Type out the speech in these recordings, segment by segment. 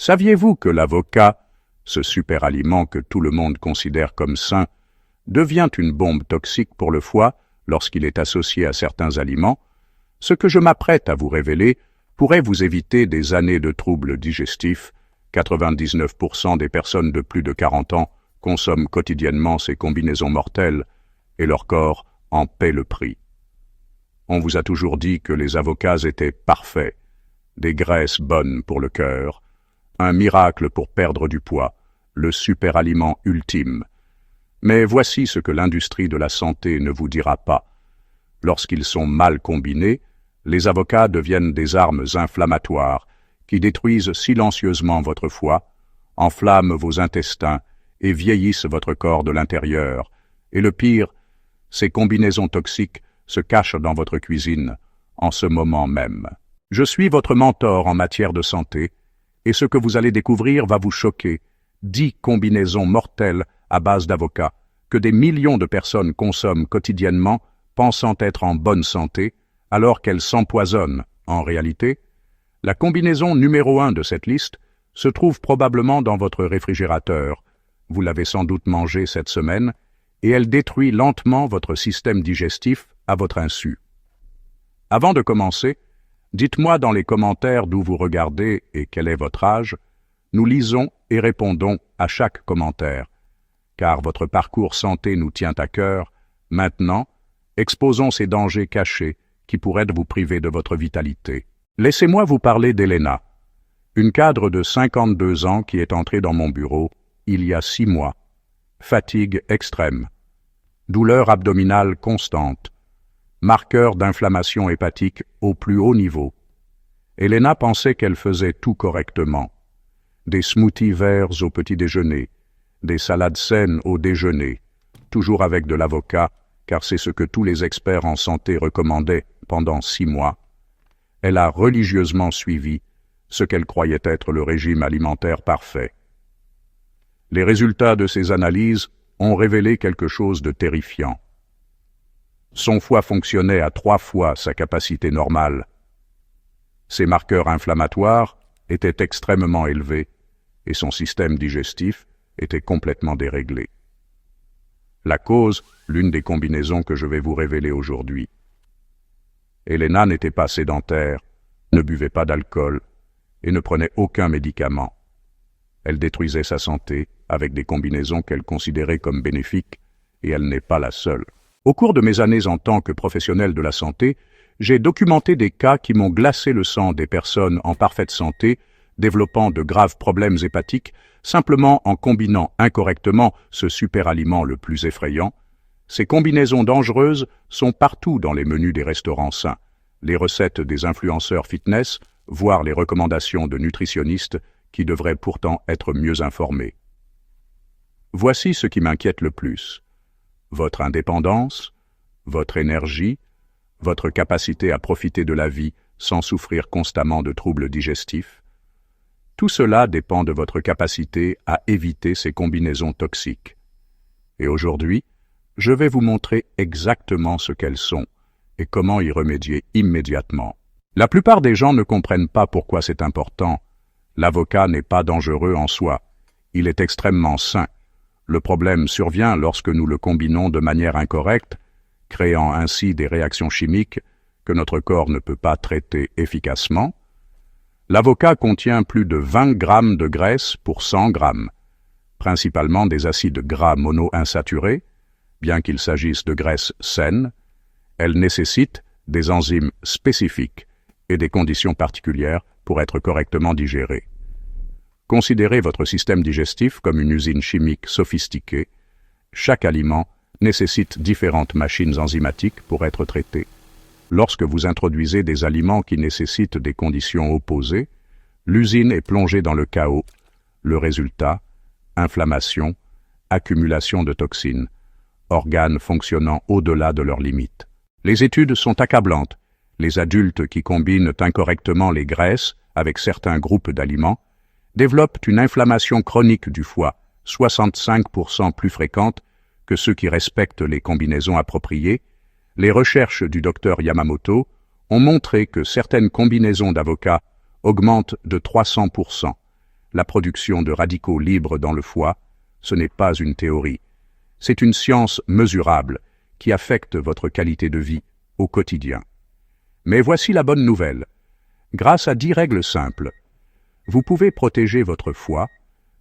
Saviez-vous que l'avocat, ce super-aliment que tout le monde considère comme sain, devient une bombe toxique pour le foie lorsqu'il est associé à certains aliments? Ce que je m'apprête à vous révéler pourrait vous éviter des années de troubles digestifs. 99% des personnes de plus de 40 ans consomment quotidiennement ces combinaisons mortelles et leur corps en paie le prix. On vous a toujours dit que les avocats étaient parfaits, des graisses bonnes pour le cœur, un miracle pour perdre du poids, le super-aliment ultime. Mais voici ce que l'industrie de la santé ne vous dira pas. Lorsqu'ils sont mal combinés, les avocats deviennent des armes inflammatoires qui détruisent silencieusement votre foie, enflamment vos intestins et vieillissent votre corps de l'intérieur. Et le pire, ces combinaisons toxiques se cachent dans votre cuisine, en ce moment même. Je suis votre mentor en matière de santé, et ce que vous allez découvrir va vous choquer. 10 combinaisons mortelles à base d'avocats que des millions de personnes consomment quotidiennement, pensant être en bonne santé, alors qu'elles s'empoisonnent. En réalité, la combinaison numéro 1 de cette liste se trouve probablement dans votre réfrigérateur. Vous l'avez sans doute mangée cette semaine, et elle détruit lentement votre système digestif à votre insu. Avant de commencer, dites-moi dans les commentaires d'où vous regardez et quel est votre âge. Nous lisons et répondons à chaque commentaire. Car votre parcours santé nous tient à cœur. Maintenant, exposons ces dangers cachés qui pourraient vous priver de votre vitalité. Laissez-moi vous parler d'Elena, une cadre de 52 ans qui est entrée dans mon bureau il y a 6 mois. Fatigue extrême, douleur abdominale constante, marqueur d'inflammation hépatique au plus haut niveau. Elena pensait qu'elle faisait tout correctement. Des smoothies verts au petit déjeuner, des salades saines au déjeuner, toujours avec de l'avocat, car c'est ce que tous les experts en santé recommandaient pendant 6 mois. Elle a religieusement suivi ce qu'elle croyait être le régime alimentaire parfait. Les résultats de ces analyses ont révélé quelque chose de terrifiant. Son foie fonctionnait à 3 fois sa capacité normale. Ses marqueurs inflammatoires étaient extrêmement élevés et son système digestif était complètement déréglé. La cause, l'une des combinaisons que je vais vous révéler aujourd'hui. Elena n'était pas sédentaire, ne buvait pas d'alcool et ne prenait aucun médicament. Elle détruisait sa santé avec des combinaisons qu'elle considérait comme bénéfiques, et elle n'est pas la seule. Au cours de mes années en tant que professionnel de la santé, j'ai documenté des cas qui m'ont glacé le sang des personnes en parfaite santé, développant de graves problèmes hépatiques, simplement en combinant incorrectement ce super-aliment le plus effrayant. Ces combinaisons dangereuses sont partout dans les menus des restaurants sains, les recettes des influenceurs fitness, voire les recommandations de nutritionnistes qui devraient pourtant être mieux informés. Voici ce qui m'inquiète le plus. Votre indépendance, votre énergie, votre capacité à profiter de la vie sans souffrir constamment de troubles digestifs. Tout cela dépend de votre capacité à éviter ces combinaisons toxiques. Et aujourd'hui, je vais vous montrer exactement ce qu'elles sont et comment y remédier immédiatement. La plupart des gens ne comprennent pas pourquoi c'est important. L'avocat n'est pas dangereux en soi. Il est extrêmement sain. Le problème survient lorsque nous le combinons de manière incorrecte, créant ainsi des réactions chimiques que notre corps ne peut pas traiter efficacement. L'avocat contient plus de 20 grammes de graisse pour 100 grammes, principalement des acides gras monoinsaturés. Bien qu'il s'agisse de graisses saines, elles nécessitent des enzymes spécifiques et des conditions particulières pour être correctement digérées. Considérez votre système digestif comme une usine chimique sophistiquée. Chaque aliment nécessite différentes machines enzymatiques pour être traité. Lorsque vous introduisez des aliments qui nécessitent des conditions opposées, l'usine est plongée dans le chaos. Le résultat, inflammation, accumulation de toxines, organes fonctionnant au-delà de leurs limites. Les études sont accablantes. Les adultes qui combinent incorrectement les graisses avec certains groupes d'aliments développent une inflammation chronique du foie, 65% plus fréquente que ceux qui respectent les combinaisons appropriées. Les recherches du Dr Yamamoto ont montré que certaines combinaisons d'avocats augmentent de 300% la production de radicaux libres dans le foie, ce n'est pas une théorie. C'est une science mesurable qui affecte votre qualité de vie au quotidien. Mais voici la bonne nouvelle. Grâce à 10 règles simples, vous pouvez protéger votre foie,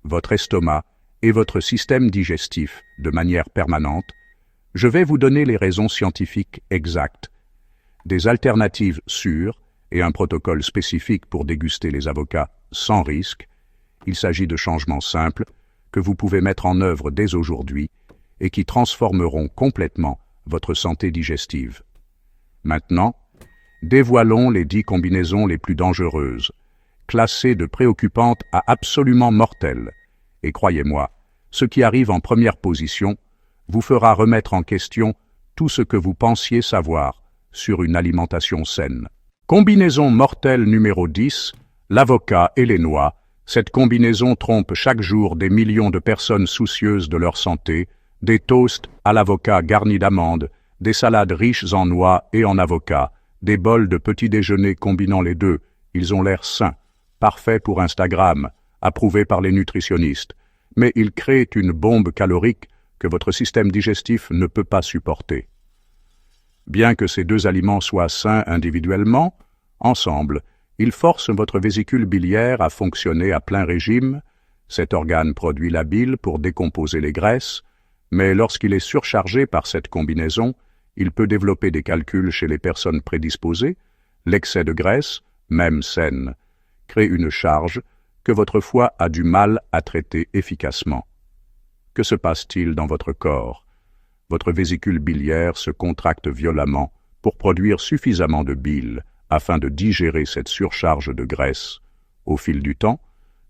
votre estomac et votre système digestif de manière permanente. Je vais vous donner les raisons scientifiques exactes, des alternatives sûres et un protocole spécifique pour déguster les avocats sans risque. Il s'agit de changements simples que vous pouvez mettre en œuvre dès aujourd'hui et qui transformeront complètement votre santé digestive. Maintenant, dévoilons les 10 combinaisons les plus dangereuses, classées de préoccupantes à absolument mortelles. Et croyez-moi, ce qui arrive en première position vous fera remettre en question tout ce que vous pensiez savoir sur une alimentation saine. Combinaison mortelle numéro 10, l'avocat et les noix. Cette combinaison trompe chaque jour des millions de personnes soucieuses de leur santé, des toasts à l'avocat garnis d'amandes, des salades riches en noix et en avocat, des bols de petit déjeuner combinant les deux. Ils ont l'air sains, parfaits pour Instagram, approuvés par les nutritionnistes, mais ils créent une bombe calorique que votre système digestif ne peut pas supporter. Bien que ces deux aliments soient sains individuellement, ensemble, ils forcent votre vésicule biliaire à fonctionner à plein régime. Cet organe produit la bile pour décomposer les graisses, mais lorsqu'il est surchargé par cette combinaison, il peut développer des calculs chez les personnes prédisposées. L'excès de graisse, même saine, crée une charge que votre foie a du mal à traiter efficacement. Que se passe-t-il dans votre corps? Votre vésicule biliaire se contracte violemment pour produire suffisamment de bile afin de digérer cette surcharge de graisse. Au fil du temps,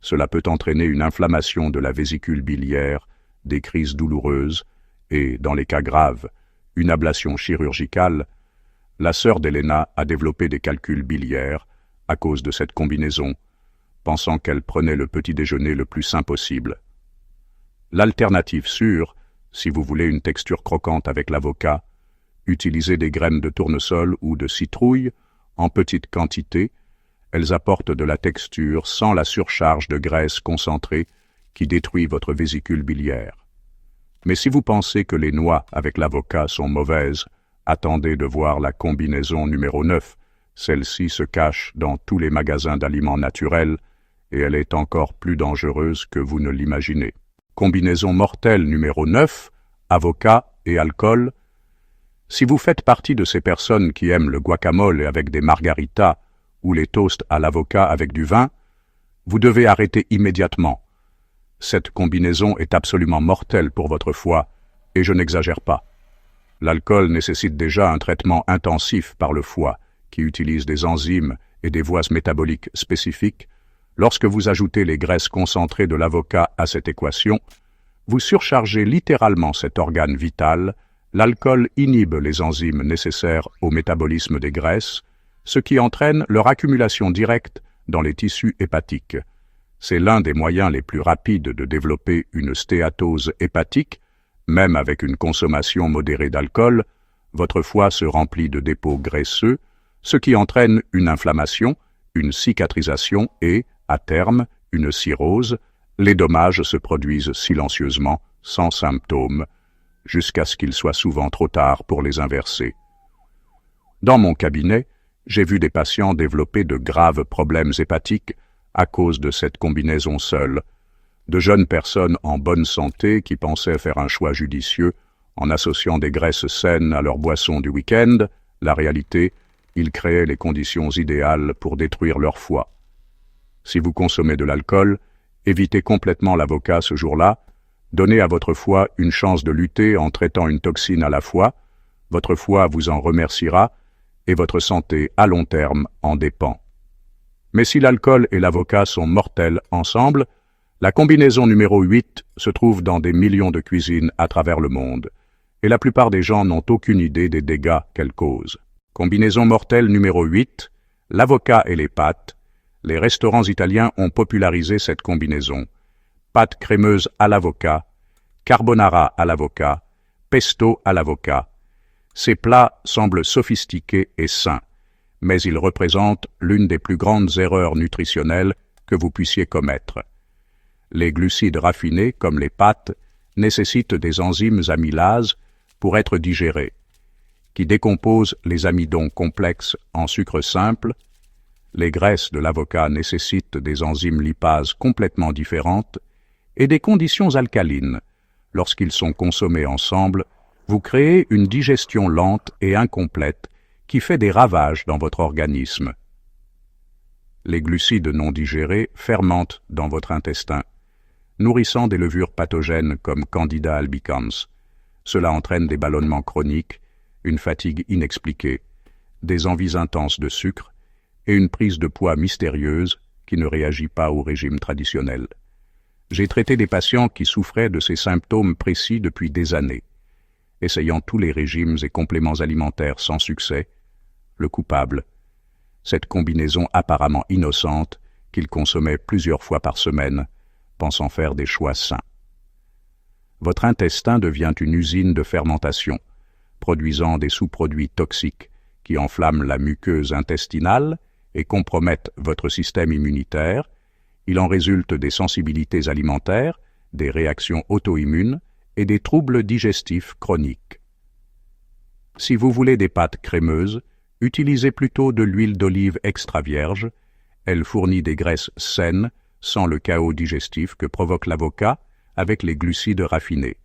cela peut entraîner une inflammation de la vésicule biliaire, des crises douloureuses et, dans les cas graves, une ablation chirurgicale. La sœur d'Elena a développé des calculs biliaires à cause de cette combinaison, pensant qu'elle prenait le petit déjeuner le plus sain possible. L'alternative sûre, si vous voulez une texture croquante avec l'avocat, utilisez des graines de tournesol ou de citrouille en petite quantité. Elles apportent de la texture sans la surcharge de graisse concentrée qui détruit votre vésicule biliaire. Mais si vous pensez que les noix avec l'avocat sont mauvaises, attendez de voir la combinaison numéro 9. Celle-ci se cache dans tous les magasins d'aliments naturels et elle est encore plus dangereuse que vous ne l'imaginez. Combinaison mortelle numéro 9, avocat et alcool. Si vous faites partie de ces personnes qui aiment le guacamole avec des margaritas ou les toasts à l'avocat avec du vin, vous devez arrêter immédiatement. Cette combinaison est absolument mortelle pour votre foie, et je n'exagère pas. L'alcool nécessite déjà un traitement intensif par le foie, qui utilise des enzymes et des voies métaboliques spécifiques. Lorsque vous ajoutez les graisses concentrées de l'avocat à cette équation, vous surchargez littéralement cet organe vital. L'alcool inhibe les enzymes nécessaires au métabolisme des graisses, ce qui entraîne leur accumulation directe dans les tissus hépatiques. C'est l'un des moyens les plus rapides de développer une stéatose hépatique. Même avec une consommation modérée d'alcool, votre foie se remplit de dépôts graisseux, ce qui entraîne une inflammation, une cicatrisation et, à terme, une cirrhose. Les dommages se produisent silencieusement, sans symptômes, jusqu'à ce qu'il soit souvent trop tard pour les inverser. Dans mon cabinet, j'ai vu des patients développer de graves problèmes hépatiques à cause de cette combinaison seule. De jeunes personnes en bonne santé qui pensaient faire un choix judicieux en associant des graisses saines à leur boisson du week-end. La réalité, ils créaient les conditions idéales pour détruire leur foie. Si vous consommez de l'alcool, évitez complètement l'avocat ce jour-là. Donnez à votre foie une chance de lutter en traitant une toxine à la fois. Votre foie vous en remerciera et votre santé à long terme en dépend. Mais si l'alcool et l'avocat sont mortels ensemble, la combinaison numéro 8 se trouve dans des millions de cuisines à travers le monde, et la plupart des gens n'ont aucune idée des dégâts qu'elle cause. Combinaison mortelle numéro 8, l'avocat et les pâtes. Les restaurants italiens ont popularisé cette combinaison. Pâtes crémeuses à l'avocat, carbonara à l'avocat, pesto à l'avocat. Ces plats semblent sophistiqués et sains, mais ils représentent l'une des plus grandes erreurs nutritionnelles que vous puissiez commettre. Les glucides raffinés, comme les pâtes, nécessitent des enzymes amylases pour être digérés, qui décomposent les amidons complexes en sucre simple. Les graisses de l'avocat nécessitent des enzymes lipases complètement différentes et des conditions alcalines. Lorsqu'ils sont consommés ensemble, vous créez une digestion lente et incomplète qui fait des ravages dans votre organisme. Les glucides non digérés fermentent dans votre intestin, nourrissant des levures pathogènes comme Candida albicans. Cela entraîne des ballonnements chroniques, une fatigue inexpliquée, des envies intenses de sucre et une prise de poids mystérieuse qui ne réagit pas au régime traditionnel. J'ai traité des patients qui souffraient de ces symptômes précis depuis des années, essayant tous les régimes et compléments alimentaires sans succès. Le coupable, cette combinaison apparemment innocente qu'ils consommaient plusieurs fois par semaine, pensant faire des choix sains. Votre intestin devient une usine de fermentation, produisant des sous-produits toxiques qui enflamment la muqueuse intestinale et compromettent votre système immunitaire. Il en résulte des sensibilités alimentaires, des réactions auto-immunes et des troubles digestifs chroniques. Si vous voulez des pâtes crémeuses, utilisez plutôt de l'huile d'olive extra vierge. Elle fournit des graisses saines, sans le chaos digestif que provoque l'avocat avec les glucides raffinés.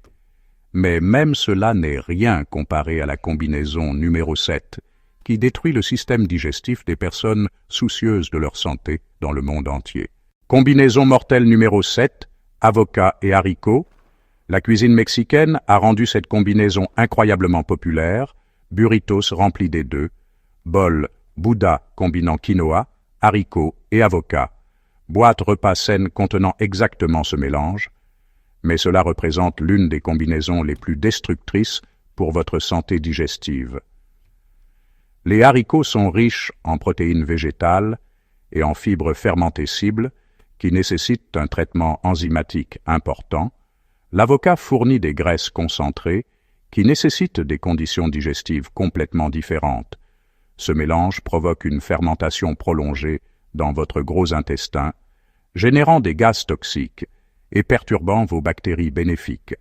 Mais même cela n'est rien comparé à la combinaison numéro 7, qui détruit le système digestif des personnes soucieuses de leur santé dans le monde entier. Combinaison mortelle numéro 7, avocat et haricots. La cuisine mexicaine a rendu cette combinaison incroyablement populaire. Burritos remplis des deux, bol Bouddha combinant quinoa, haricots et avocat. Boîte repas saine contenant exactement ce mélange. Mais cela représente l'une des combinaisons les plus destructrices pour votre santé digestive. Les haricots sont riches en protéines végétales et en fibres fermentescibles qui nécessitent un traitement enzymatique important. L'avocat fournit des graisses concentrées qui nécessitent des conditions digestives complètement différentes. Ce mélange provoque une fermentation prolongée dans votre gros intestin, générant des gaz toxiques et perturbant vos bactéries bénéfiques.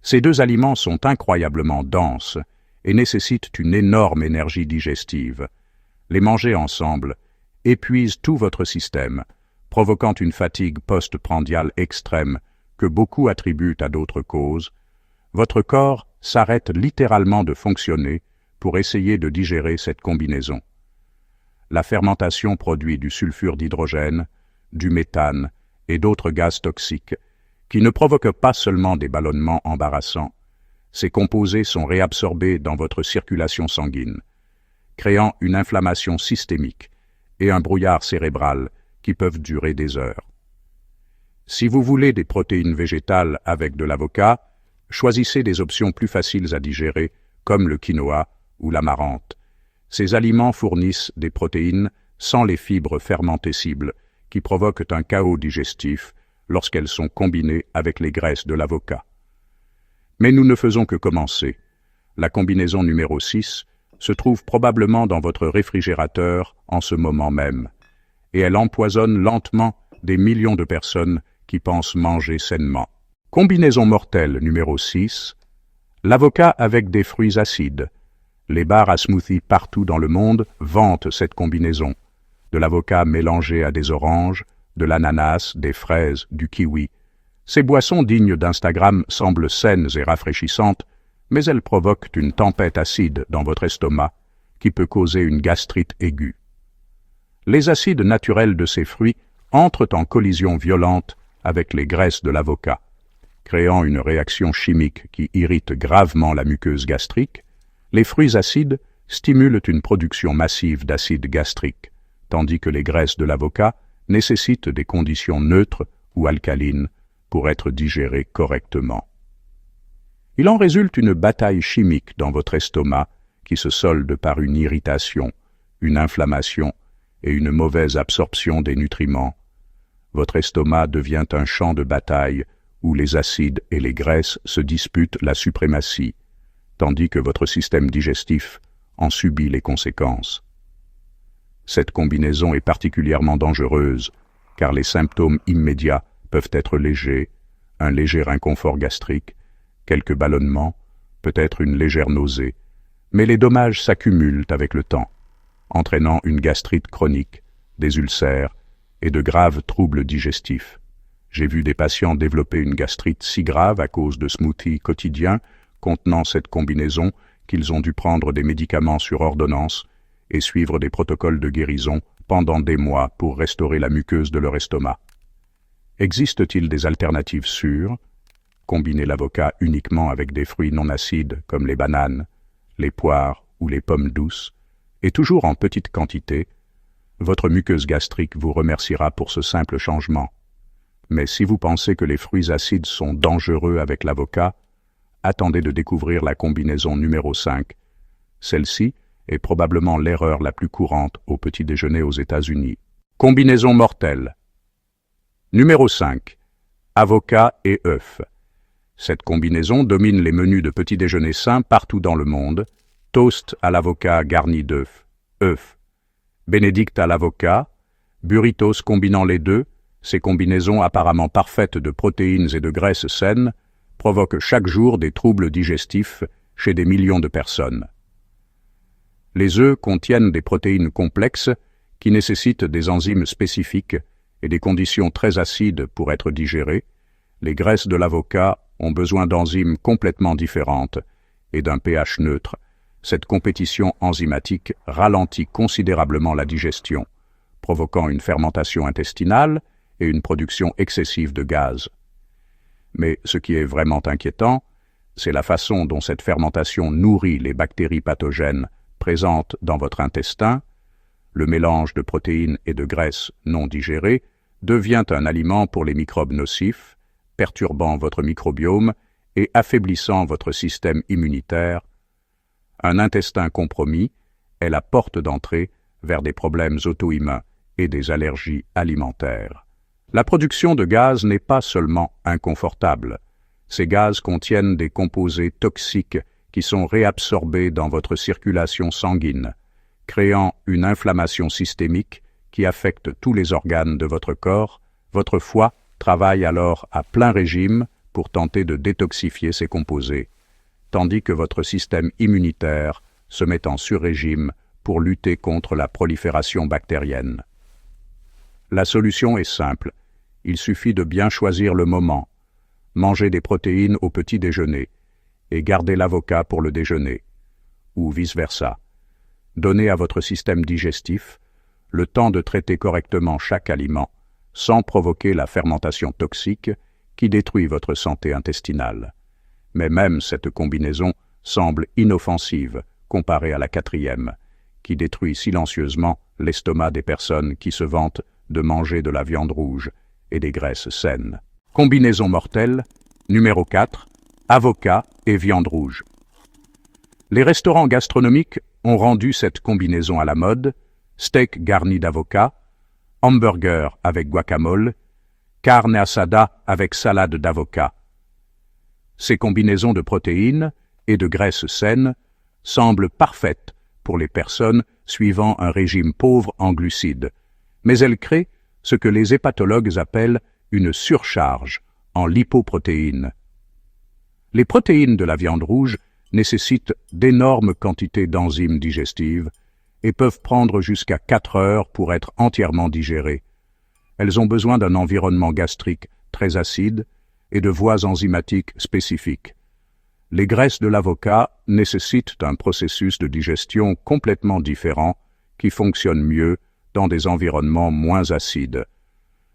Ces deux aliments sont incroyablement denses et nécessitent une énorme énergie digestive. Les manger ensemble épuise tout votre système, provoquant une fatigue post-prandiale extrême que beaucoup attribuent à d'autres causes. Votre corps s'arrête littéralement de fonctionner pour essayer de digérer cette combinaison. La fermentation produit du sulfure d'hydrogène, du méthane et d'autres gaz toxiques qui ne provoquent pas seulement des ballonnements embarrassants. Ces composés sont réabsorbés dans votre circulation sanguine, créant une inflammation systémique et un brouillard cérébral qui peuvent durer des heures. Si vous voulez des protéines végétales avec de l'avocat, choisissez des options plus faciles à digérer comme le quinoa ou l'amarante. Ces aliments fournissent des protéines sans les fibres fermentescibles qui provoquent un chaos digestif lorsqu'elles sont combinées avec les graisses de l'avocat. Mais nous ne faisons que commencer. La combinaison numéro 6 se trouve probablement dans votre réfrigérateur en ce moment même, et elle empoisonne lentement des millions de personnes qui pensent manger sainement. Combinaison mortelle numéro 6, l'avocat avec des fruits acides. Les bars à smoothie partout dans le monde vantent cette combinaison. De l'avocat mélangé à des oranges, de l'ananas, des fraises, du kiwi. Ces boissons dignes d'Instagram semblent saines et rafraîchissantes, mais elles provoquent une tempête acide dans votre estomac qui peut causer une gastrite aiguë. Les acides naturels de ces fruits entrent en collision violente avec les graisses de l'avocat, créant une réaction chimique qui irrite gravement la muqueuse gastrique. Les fruits acides stimulent une production massive d'acide gastrique, tandis que les graisses de l'avocat nécessitent des conditions neutres ou alcalines pour être digérées correctement. Il en résulte une bataille chimique dans votre estomac qui se solde par une irritation, une inflammation et une mauvaise absorption des nutriments. Votre estomac devient un champ de bataille où les acides et les graisses se disputent la suprématie, tandis que votre système digestif en subit les conséquences. Cette combinaison est particulièrement dangereuse car les symptômes immédiats peuvent être légers, un léger inconfort gastrique, quelques ballonnements, peut-être une légère nausée, mais les dommages s'accumulent avec le temps, entraînant une gastrite chronique, des ulcères et de graves troubles digestifs. J'ai vu des patients développer une gastrite si grave à cause de smoothies quotidiens contenant cette combinaison qu'ils ont dû prendre des médicaments sur ordonnance et suivre des protocoles de guérison pendant des mois pour restaurer la muqueuse de leur estomac. Existe-t-il des alternatives sûres? Combiner l'avocat uniquement avec des fruits non acides comme les bananes, les poires ou les pommes douces, et toujours en petite quantité, votre muqueuse gastrique vous remerciera pour ce simple changement. Mais si vous pensez que les fruits acides sont dangereux avec l'avocat, attendez de découvrir la combinaison numéro 5. Celle-ci est probablement l'erreur la plus courante au petit déjeuner aux États-Unis. Combinaison mortelle. Numéro 5. Avocat et œufs. Cette combinaison domine les menus de petit déjeuner sains partout dans le monde. Toast à l'avocat garni d'œufs, bénédicte à l'avocat, burritos combinant les deux. Ces combinaisons apparemment parfaites de protéines et de graisses saines provoquent chaque jour des troubles digestifs chez des millions de personnes. Les œufs contiennent des protéines complexes qui nécessitent des enzymes spécifiques et des conditions très acides pour être digérées. Les graisses de l'avocat ont besoin d'enzymes complètement différentes et d'un pH neutre. Cette compétition enzymatique ralentit considérablement la digestion, provoquant une fermentation intestinale et une production excessive de gaz. Mais ce qui est vraiment inquiétant, c'est la façon dont cette fermentation nourrit les bactéries pathogènes présentes dans votre intestin. Le mélange de protéines et de graisses non digérées devient un aliment pour les microbes nocifs, perturbant votre microbiome et affaiblissant votre système immunitaire. Un intestin compromis est la porte d'entrée vers des problèmes auto-immuns et des allergies alimentaires. La production de gaz n'est pas seulement inconfortable. Ces gaz contiennent des composés toxiques qui sont réabsorbés dans votre circulation sanguine, créant une inflammation systémique qui affecte tous les organes de votre corps. Votre foie travaille alors à plein régime pour tenter de détoxifier ces composés, tandis que votre système immunitaire se met en sur-régime pour lutter contre la prolifération bactérienne. La solution est simple. Il suffit de bien choisir le moment, manger des protéines au petit déjeuner et garder l'avocat pour le déjeuner, ou vice-versa. Donnez à votre système digestif le temps de traiter correctement chaque aliment sans provoquer la fermentation toxique qui détruit votre santé intestinale. Mais même cette combinaison semble inoffensive comparée à la 4e, qui détruit silencieusement l'estomac des personnes qui se vantent de manger de la viande rouge et des graisses saines. Combinaison mortelle, numéro 4, avocat et viande rouge. Les restaurants gastronomiques ont rendu cette combinaison à la mode: steak garni d'avocat, hamburger avec guacamole, carne asada avec salade d'avocat. Ces combinaisons de protéines et de graisses saines semblent parfaites pour les personnes suivant un régime pauvre en glucides, mais elles créent ce que les hépatologues appellent une surcharge en lipoprotéines. Les protéines de la viande rouge nécessitent d'énormes quantités d'enzymes digestives et peuvent prendre jusqu'à 4 heures pour être entièrement digérées. Elles ont besoin d'un environnement gastrique très acide et de voies enzymatiques spécifiques. Les graisses de l'avocat nécessitent un processus de digestion complètement différent qui fonctionne mieux dans des environnements moins acides.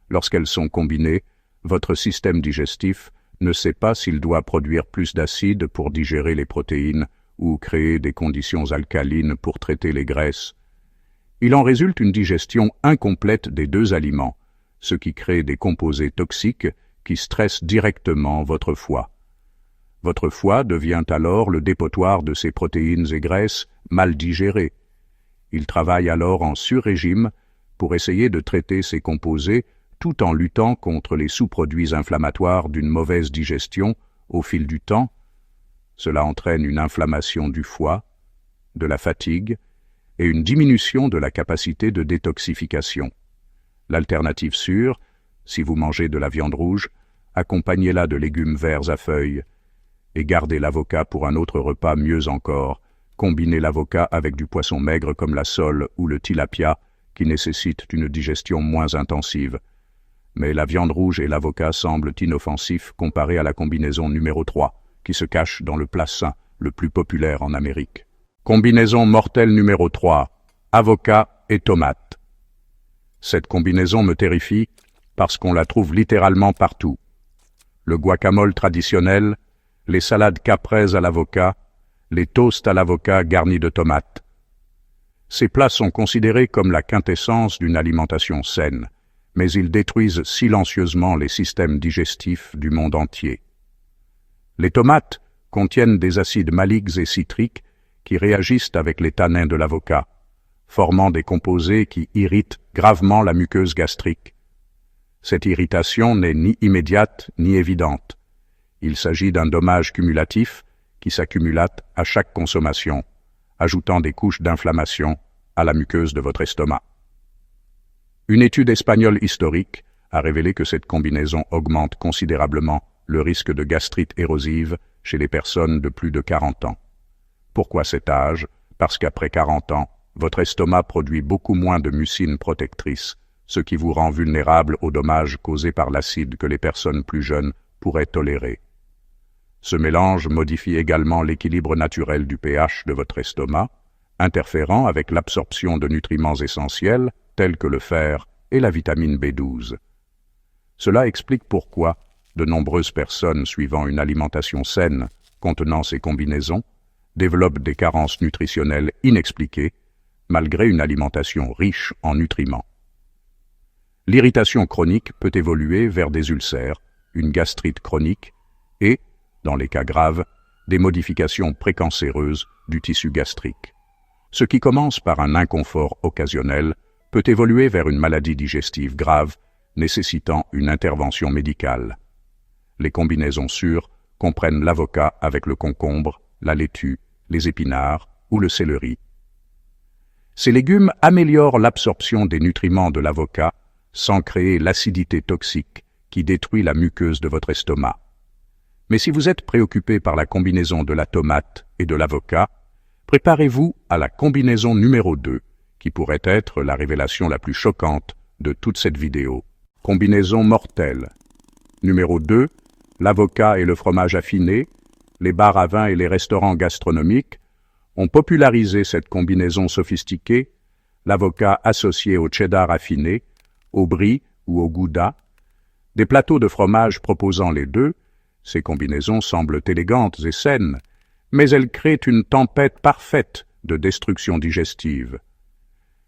Lorsqu'elles sont combinées, votre système digestif ne sait pas s'il doit produire plus d'acide pour digérer les protéines ou créer des conditions alcalines pour traiter les graisses. Il en résulte une digestion incomplète des deux aliments, ce qui crée des composés toxiques qui stressent directement votre foie. Votre foie devient alors le dépotoir de ces protéines et graisses mal digérées. Il travaille alors en sur-régime pour essayer de traiter ces composés tout en luttant contre les sous-produits inflammatoires d'une mauvaise digestion au fil du temps. Cela entraîne une inflammation du foie, de la fatigue et une diminution de la capacité de détoxification. L'alternative sûre, si vous mangez de la viande rouge, accompagnez-la de légumes verts à feuilles et gardez l'avocat pour un autre repas mieux encore. Combinez l'avocat avec du poisson maigre comme la sole ou le tilapia qui nécessitent une digestion moins intensive. Mais la viande rouge et l'avocat semblent inoffensifs comparés à la combinaison numéro 3 qui se cache dans le plat sain le plus populaire en Amérique. Combinaison mortelle numéro 3, avocat et tomate. Cette combinaison me terrifie parce qu'on la trouve littéralement partout. Le guacamole traditionnel, les salades capraises à l'avocat, les toasts à l'avocat garnis de tomates. Ces plats sont considérés comme la quintessence d'une alimentation saine, mais ils détruisent silencieusement les systèmes digestifs du monde entier. Les tomates contiennent des acides maliques et citriques qui réagissent avec les tanins de l'avocat, formant des composés qui irritent gravement la muqueuse gastrique. Cette irritation n'est ni immédiate ni évidente. Il s'agit d'un dommage cumulatif qui s'accumulate à chaque consommation, ajoutant des couches d'inflammation à la muqueuse de votre estomac. Une étude espagnole historique a révélé que cette combinaison augmente considérablement le risque de gastrite érosive chez les personnes de plus de 40 ans. Pourquoi cet âge? Parce qu'après 40 ans, votre estomac produit beaucoup moins de mucine protectrice, ce qui vous rend vulnérable aux dommages causés par l'acide que les personnes plus jeunes pourraient tolérer. Ce mélange modifie également l'équilibre naturel du pH de votre estomac, interférant avec l'absorption de nutriments essentiels tels que le fer et la vitamine B12. Cela explique pourquoi de nombreuses personnes suivant une alimentation saine contenant ces combinaisons développent des carences nutritionnelles inexpliquées malgré une alimentation riche en nutriments. L'irritation chronique peut évoluer vers des ulcères, une gastrite chronique et, dans les cas graves, des modifications précancéreuses du tissu gastrique. Ce qui commence par un inconfort occasionnel peut évoluer vers une maladie digestive grave nécessitant une intervention médicale. Les combinaisons sûres comprennent l'avocat avec le concombre, la laitue, les épinards ou le céleri. Ces légumes améliorent l'absorption des nutriments de l'avocat sans créer l'acidité toxique qui détruit la muqueuse de votre estomac. Mais si vous êtes préoccupé par la combinaison de la tomate et de l'avocat, préparez-vous à la combinaison numéro 2, qui pourrait être la révélation la plus choquante de toute cette vidéo. Combinaison mortelle. Numéro 2, l'avocat et le fromage affiné, les bars à vin et les restaurants gastronomiques ont popularisé cette combinaison sophistiquée, l'avocat associé au cheddar affiné, au brie ou au gouda. Des plateaux de fromage proposant les deux, ces combinaisons semblent élégantes et saines, mais elles créent une tempête parfaite de destruction digestive.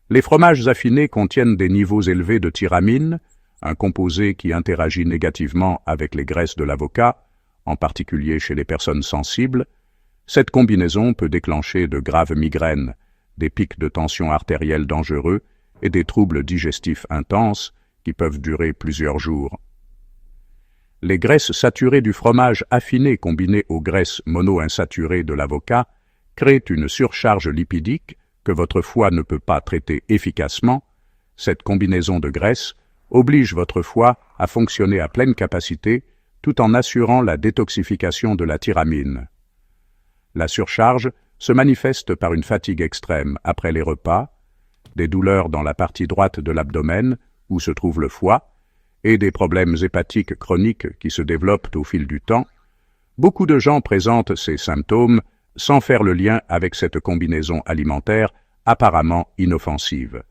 Les fromages affinés contiennent des niveaux élevés de tyramine, un composé qui interagit négativement avec les graisses de l'avocat, en particulier chez les personnes sensibles. Cette combinaison peut déclencher de graves migraines, des pics de tension artérielle dangereux et des troubles digestifs intenses qui peuvent durer plusieurs jours. Les graisses saturées du fromage affiné combinées aux graisses monoinsaturées de l'avocat créent une surcharge lipidique que votre foie ne peut pas traiter efficacement. Cette combinaison de graisses oblige votre foie à fonctionner à pleine capacité tout en assurant la détoxification de la tyramine. La surcharge se manifeste par une fatigue extrême après les repas, des douleurs dans la partie droite de l'abdomen où se trouve le foie, et des problèmes hépatiques chroniques qui se développent au fil du temps. Beaucoup de gens présentent ces symptômes sans faire le lien avec cette combinaison alimentaire apparemment inoffensive.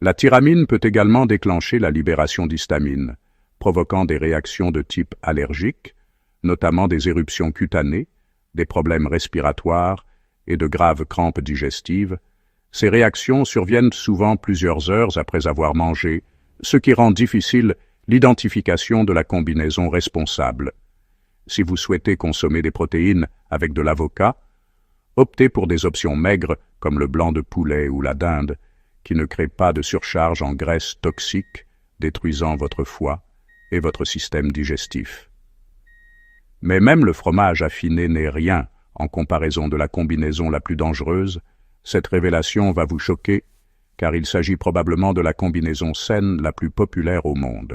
La tyramine peut également déclencher la libération d'histamine, provoquant des réactions de type allergique, notamment des éruptions cutanées, des problèmes respiratoires et de graves crampes digestives. Ces réactions surviennent souvent plusieurs heures après avoir mangé, ce qui rend difficile l'identification de la combinaison responsable. Si vous souhaitez consommer des protéines avec de l'avocat, optez pour des options maigres comme le blanc de poulet ou la dinde, qui ne créent pas de surcharge en graisses toxiques, détruisant votre foie et votre système digestif. Mais même le fromage affiné n'est rien en comparaison de la combinaison la plus dangereuse. Cette révélation va vous choquer, car il s'agit probablement de la combinaison saine la plus populaire au monde.